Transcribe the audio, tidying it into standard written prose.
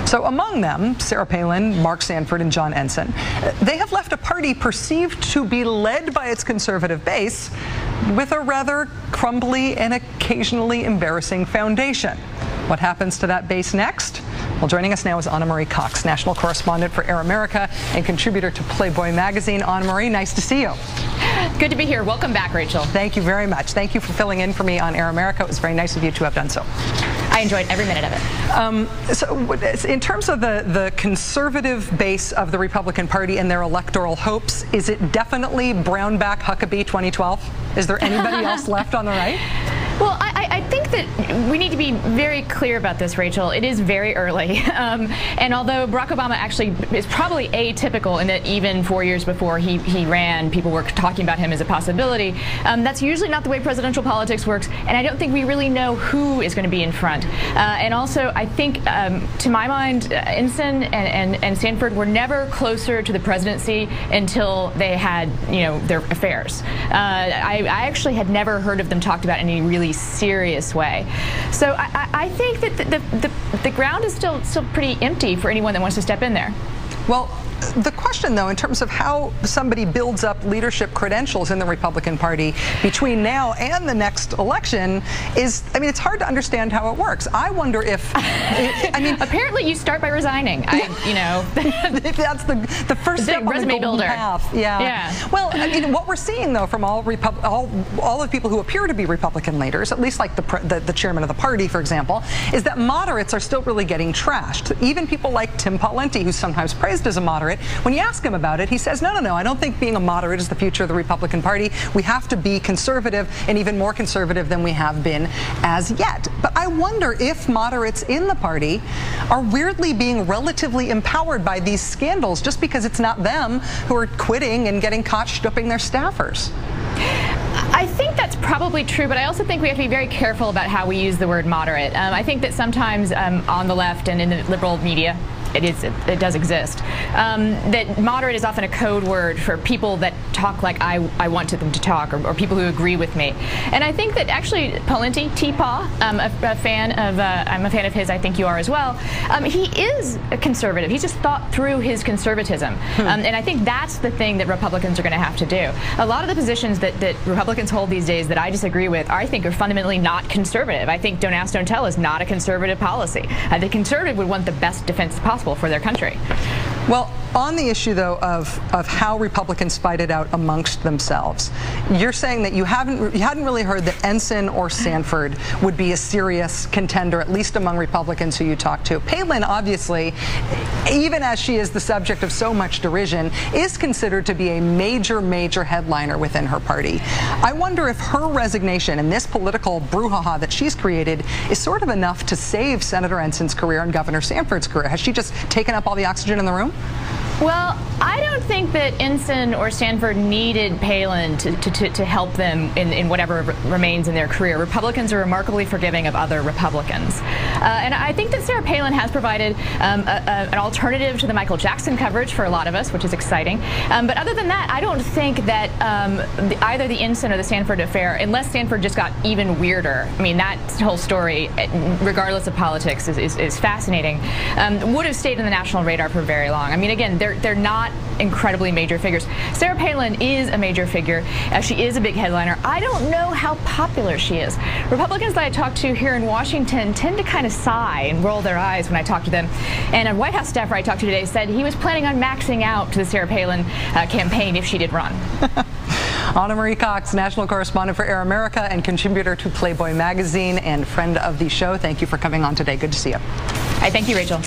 So among them, Sarah Palin, Mark Sanford, and John Ensign, they have left a party perceived to be led by its conservative base with a rather crumbly and occasionally embarrassing foundation. What happens to that base next? Well, joining us now is Maddow and Cox, national correspondent for Air America and contributor to Playboy magazine. Maddow, nice to see you. Good to be here. Welcome back, Rachel. Thank you very much. Thank you for filling in for me on Air America. It was very nice of you to have done so. I enjoyed every minute of it. So in terms of the conservative base of the Republican Party and their electoral hopes, is it definitely Brownback Huckabee 2012? Is there anybody else left on the right? Well, I think that we need to be very clear about this, Rachel. It is very early. And although Barack Obama actually is probably atypical in that even 4 years before he ran, people were talking about him as a possibility, that's usually not the way presidential politics works. And I don't think we really know who is going to be in front. And also, I think, to my mind, Ensign and Sanford were never closer to the presidency until they had, their affairs. I actually had never heard of them talked about in any really serious way. So I think that the ground is still pretty empty for anyone that wants to step in there. Well, the question, though, in terms of how somebody builds up leadership credentials in the Republican Party between now and the next election is, it's hard to understand how it works. I wonder if, apparently you start by resigning. That's the first step on the resume golden builder. path. Yeah. Well, what we're seeing, though, from all the people who appear to be Republican leaders, at least like the chairman of the party, for example, is that moderates are still really getting trashed. Even people like Tim Palin, who's sometimes praised as a moderate, when you ask him about it, he says, no, I don't think being a moderate is the future of the Republican Party. We have to be conservative, and even more conservative than we have been as yet. But I wonder if moderates in the party are weirdly being relatively empowered by these scandals just because it's not them who are quitting and getting caught stooping their staffers. I think that's probably true, but I also think we have to be very careful about how we use the word moderate. I think that sometimes on the left and in the liberal media, it does exist. That moderate is often a code word for people that talk like I want them to talk, or people who agree with me. And I think that actually Palin, T-Paw, I'm a fan of his, I think you are as well. He is a conservative. He's just thought through his conservatism. And I think that's the thing that Republicans are going to have to do. A lot of the positions that Republicans hold these days that I disagree with, I think are fundamentally not conservative. I think don't ask, don't tell is not a conservative policy. The conservative would want the best defense possible for their country. Well, on the issue, though, of how Republicans fight it out amongst themselves, you're saying that you hadn't really heard that Ensign or Sanford would be a serious contender, at least among Republicans who you talk to. Palin, obviously, even as she is the subject of so much derision, is considered to be a major headliner within her party. I wonder if her resignation and this political brouhaha that she's created is sort of enough to save Senator Ensign's career and Governor Sanford's career. Has she just taken up all the oxygen in the room? Well, I don't think that Ensign or Sanford needed Palin to help them in whatever remains in their career. Republicans are remarkably forgiving of other Republicans. And I think that Sarah Palin has provided an alternative to the Michael Jackson coverage for a lot of us, which is exciting. But other than that, I don't think that either the Ensign or the Sanford affair, unless Sanford just got even weirder, that whole story, regardless of politics, is fascinating, would have stayed in the national radar for very long. Again, they're not incredibly major figures. Sarah Palin is a major figure. She is a big headliner. I don't know how popular she is. Republicans that I talk to here in Washington tend to kind of sigh and roll their eyes when I talk to them. And a White House staffer I talked to today said he was planning on maxing out to the Sarah Palin campaign if she did run. Maddow and Cox, national correspondent for Air America and contributor to Playboy magazine and friend of the show. Thank you for coming on today. Good to see you. Thank you, Rachel.